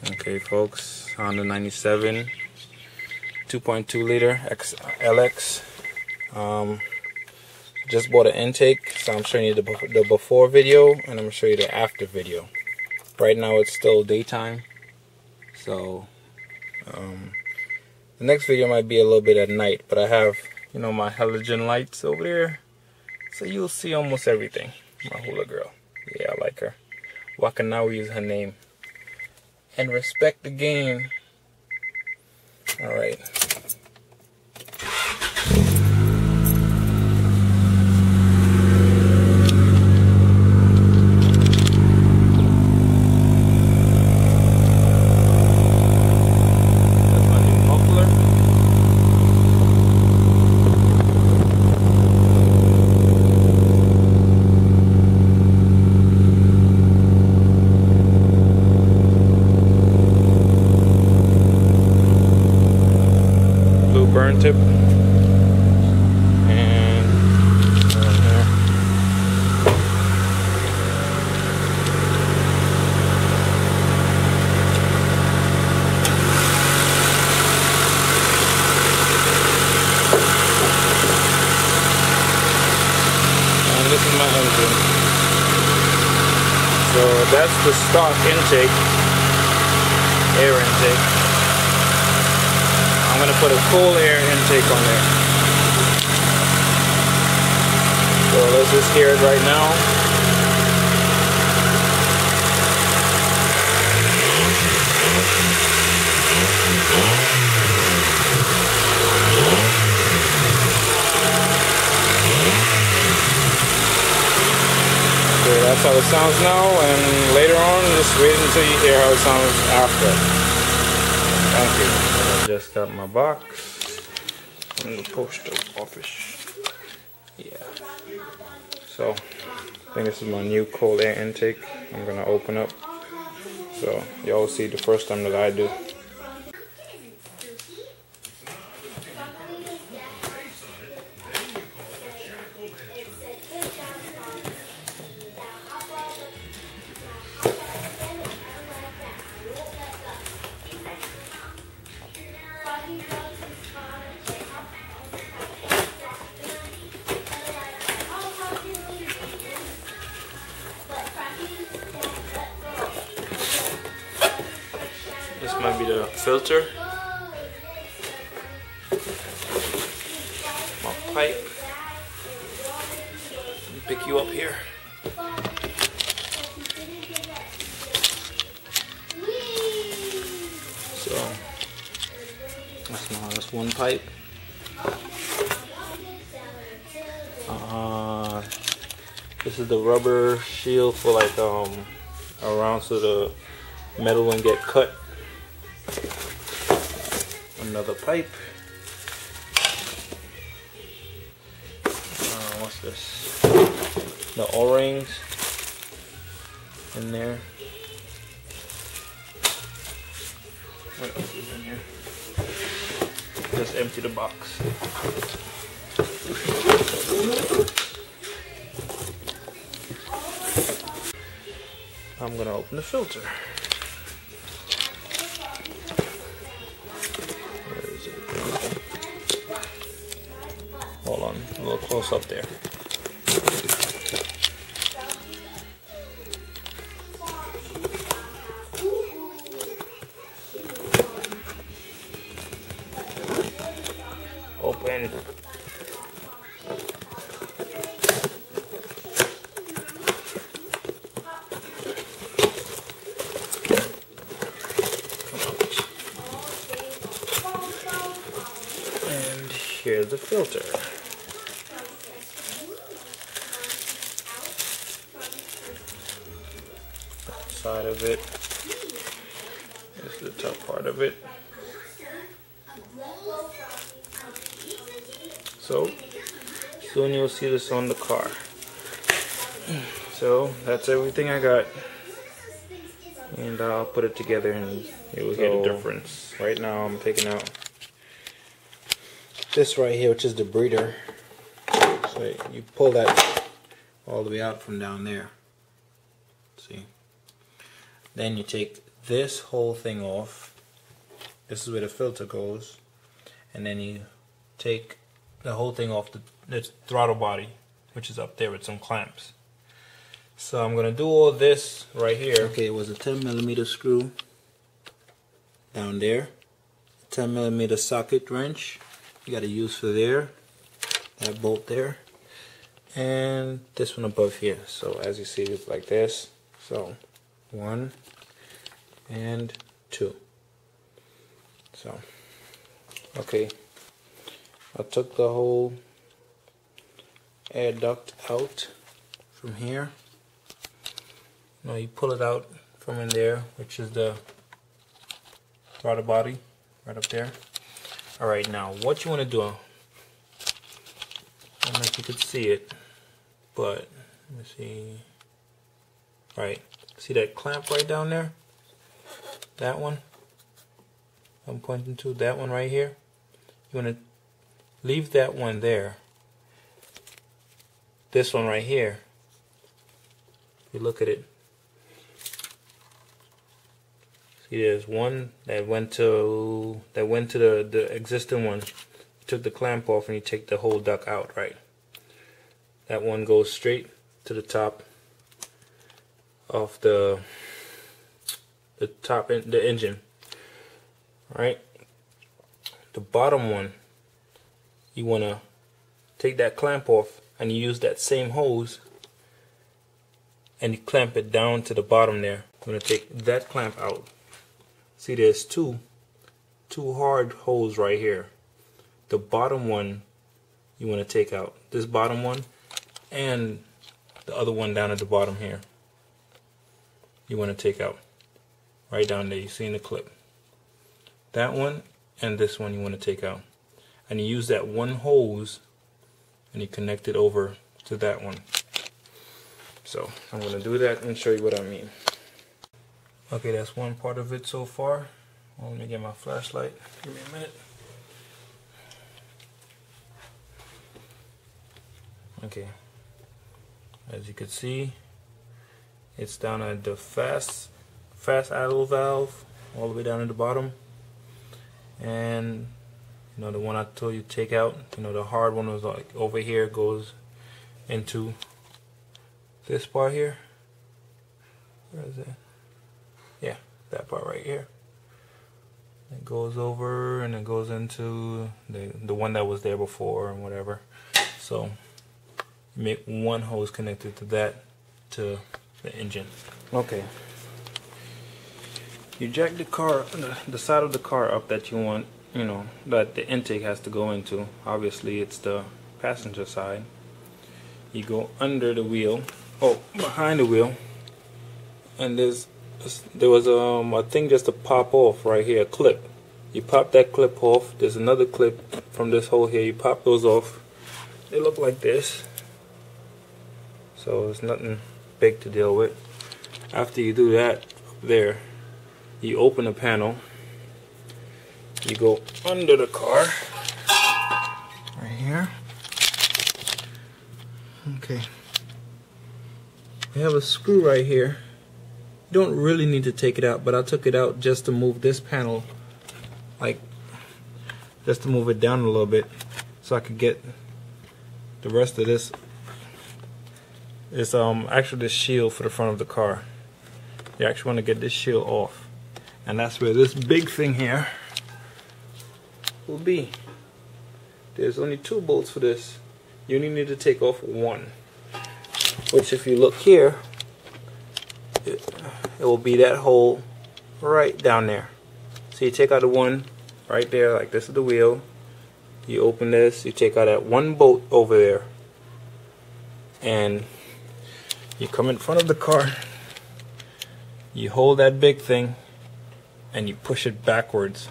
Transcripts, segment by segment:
Okay folks, Honda 97 2.2 liter LX. Just bought an intake, so I'm showing you the before video and I'm going to show you the after video. Right now it's still daytime, so the next video might be a little bit at night, but I have, you know, my halogen lights over there, so you'll see almost everything. My hula girl, yeah, I like her. Wakanawi is her name. And respect the game. Alright. Burn tip and here. And this is my engine. So that's the stock intake, air intake. I'm going to put a cool air intake on there. So let's just hear it right now. Okay, that's how it sounds now, and later on just wait until you hear how it sounds after. Thank you. Just got my box from the post office. Yeah. So I think this is my new cold air intake. I'm gonna open up so y'all see the first time that I do. This might be the filter. My pipe. Let me pick you up here. So that's one pipe. This is the rubber shield for like around so the metal won't get cut. Another pipe. What's this? The O-rings in there. What else is in here? Just empty the box. I'm gonna open the filter. Where is it? Hold on, a little close up there. Open. And here's the filter. That side of it. This is the top part of it. So soon you'll see this on the car. So that's everything I got, and I'll put it together and you'll hear the difference. Right now I'm taking out this right here, which is the breather. So you pull that all the way out from down there. See? Then you take this whole thing off. This is where the filter goes, and then you take the whole thing off the throttle body, which is up there with some clamps. So I'm gonna do all this right here. Okay, it was a 10mm screw down there, 10mm socket wrench you gotta use for there, that bolt there, and this one above here. So as you see, it's like this. So 1 and 2. So okay, I took the whole air duct out from here. Now you pull it out from in there, which is the throttle body right up there. Alright, now what you want to do, I don't know if you could see it, but let me see. Alright, see that clamp right down there? That one I'm pointing to, that one right here. You want to leave that one there. This one right here, if you look at it, see there's one that went to the existing one. You took the clamp off and you take the whole duct out, right? That one goes straight to the top of the engine. Right? The bottom one, you want to take that clamp off and you use that same hose and you clamp it down to the bottom there. I'm going to take that clamp out. See, there's two hard holes right here. The bottom one you want to take out. This bottom one and the other one down at the bottom here. You want to take out. Right down there, you see in the clip. That one and this one you want to take out. And you use that one hose and you connect it over to that one. So I'm going to do that and show you what I mean. Okay, that's one part of it so far. Well, let me get my flashlight. Give me a minute. Okay, as you can see, it's down at the fast idle valve, all the way down at the bottom. And you know, the one I told you to take out, you know, the hard one was like over here, goes into this part here. Where is it? Yeah, that part right here. It goes over and it goes into the one that was there before and whatever. So you make one hose connected to that, to the engine. Okay. You jack the car, the side of the car up that you want, you know, that the intake has to go into. Obviously it's the passenger side. You go under the wheel, behind the wheel, and there was a thing just to pop off right here, a clip. You pop that clip off. There's another clip from this hole here. You pop those off. They look like this, so it's nothing big to deal with. After you do that up there, you open the panel, you go under the car right here. Okay, we have a screw right here. You don't really need to take it out, but I took it out just to move this panel, like just to move it down a little bit so I could get the rest of this. It's actually the shield for the front of the car. You actually want to get this shield off, and that's where this big thing here will be. There's only 2 bolts for this. You only need to take off one, which if you look here, it will be that hole right down there. So you take out the one right there, like this is the wheel. You open this, you take out that one bolt over there, and you come in front of the car, you hold that big thing and you push it backwards.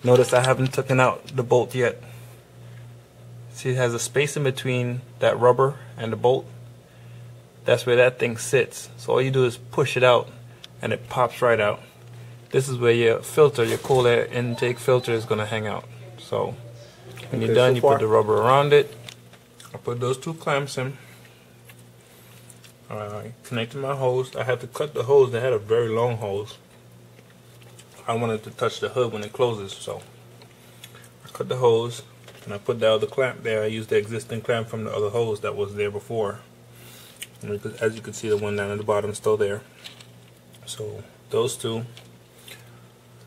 Notice I haven't taken out the bolt yet. See, it has a space in between that rubber and the bolt. That's where that thing sits. So all you do is push it out and it pops right out. This is where your filter, your cool air intake filter, is going to hang out. So when you're done, you put the rubber around it. I put those 2 clamps in. Connected my hose. I had to cut the hose. They had a very long hose. I wanted to touch the hood when it closes, so I cut the hose and I put the other clamp there. I used the existing clamp from the other hose that was there before. And as you can see, the one down at the bottom is still there. So those two,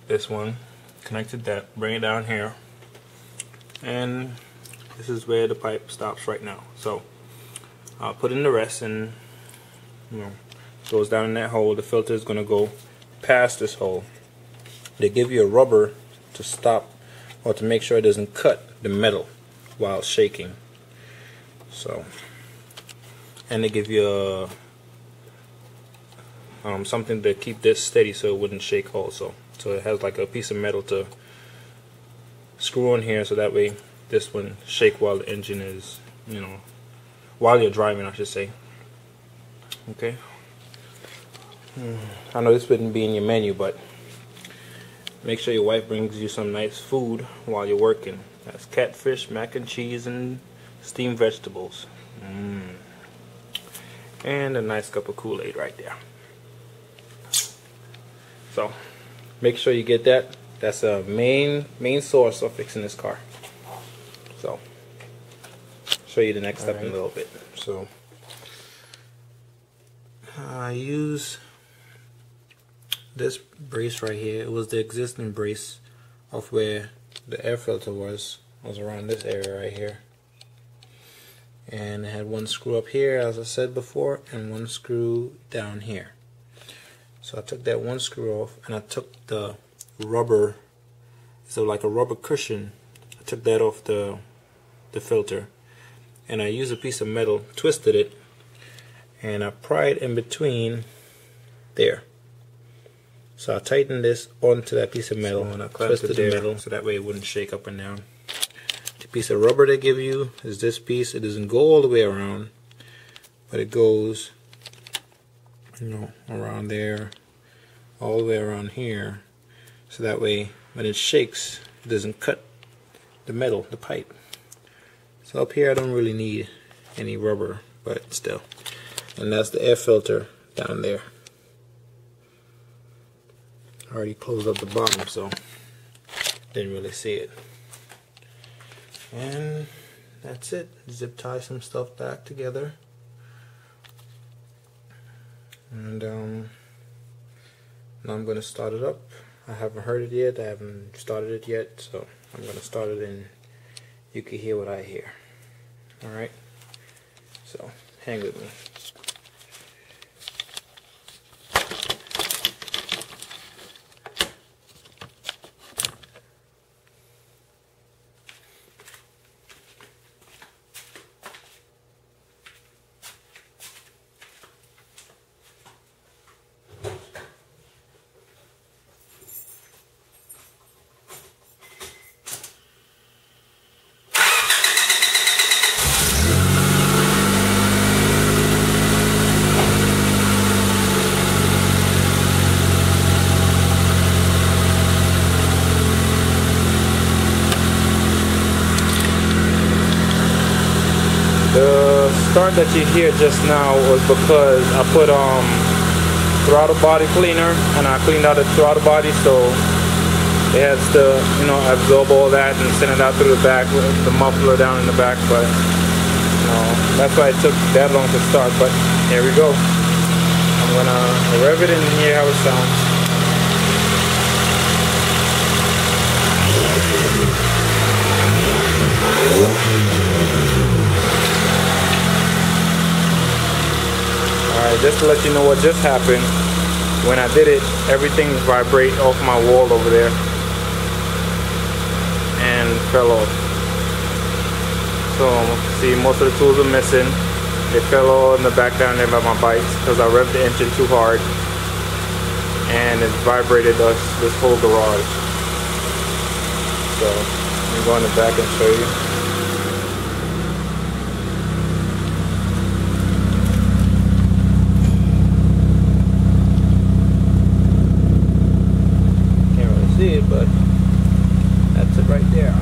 this one, connected that, bring it down here, and this is where the pipe stops right now. So I'll put in the rest, and goes down in that hole. The filter is going to go past this hole. They give you a rubber to stop or to make sure it doesn't cut the metal while shaking. So, and they give you something to keep this steady so it wouldn't shake also. So it has like a piece of metal to screw on here, so that way this wouldn't shake while the engine is, while you're driving, I should say. Okay. I know this wouldn't be in your menu, but make sure your wife brings you some nice food while you're working. That's catfish, mac and cheese, and steamed vegetables. And a nice cup of Kool-Aid right there. So make sure you get that. That's a main source of fixing this car. So show you the next step in a little bit. So I use this brace right here. It was the existing brace of where the air filter was around this area right here, and it had one screw up here, as I said before, and one screw down here. So I took that one screw off, and I took the rubber, so like a rubber cushion, I took that off the filter, and I used a piece of metal, twisted it, and I pried in between there. So I tightened this onto that piece of metal, and I twisted the metal so that way it wouldn't shake up and down. The piece of rubber they give you is this piece. It doesn't go all the way around, but it goes, around there, all the way around here, so that way when it shakes, it doesn't cut the metal, the pipe. So up here I don't really need any rubber, but still. And that's the air filter down there. I already closed up the bottom, so didn't really see it. And that's it. Zip tie some stuff back together. And now I'm going to start it up. I haven't heard it yet. I haven't started it yet, so I'm going to start it and you can hear what I hear. Alright? So, hang with me. The start that you hear just now was because I put throttle body cleaner, and I cleaned out the throttle body, so it has to absorb all that and send it out through the back with the muffler down in the back. But that's why it took that long to start. But here we go. I'm gonna rev it and hear how it sounds. Alright, just to let you know what just happened. When I did it, everything vibrated off my wall over there and fell off. So, see, most of the tools are missing. They fell all in the back down there by my bikes because I revved the engine too hard, and it vibrated this whole garage. So, I'm going to the back and show you. See it, but that's it right there.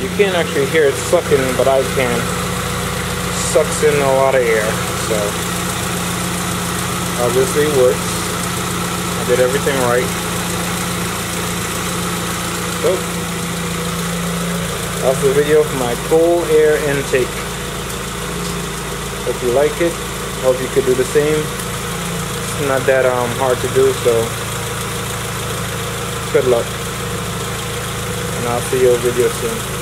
You can't actually hear it sucking, but I can. It sucks in a lot of air. So obviously it works. I did everything right. So that's the video for my cold air intake. Hope you like it. Hope you could do the same. It's not that hard to do, so good luck. And I'll see your video soon.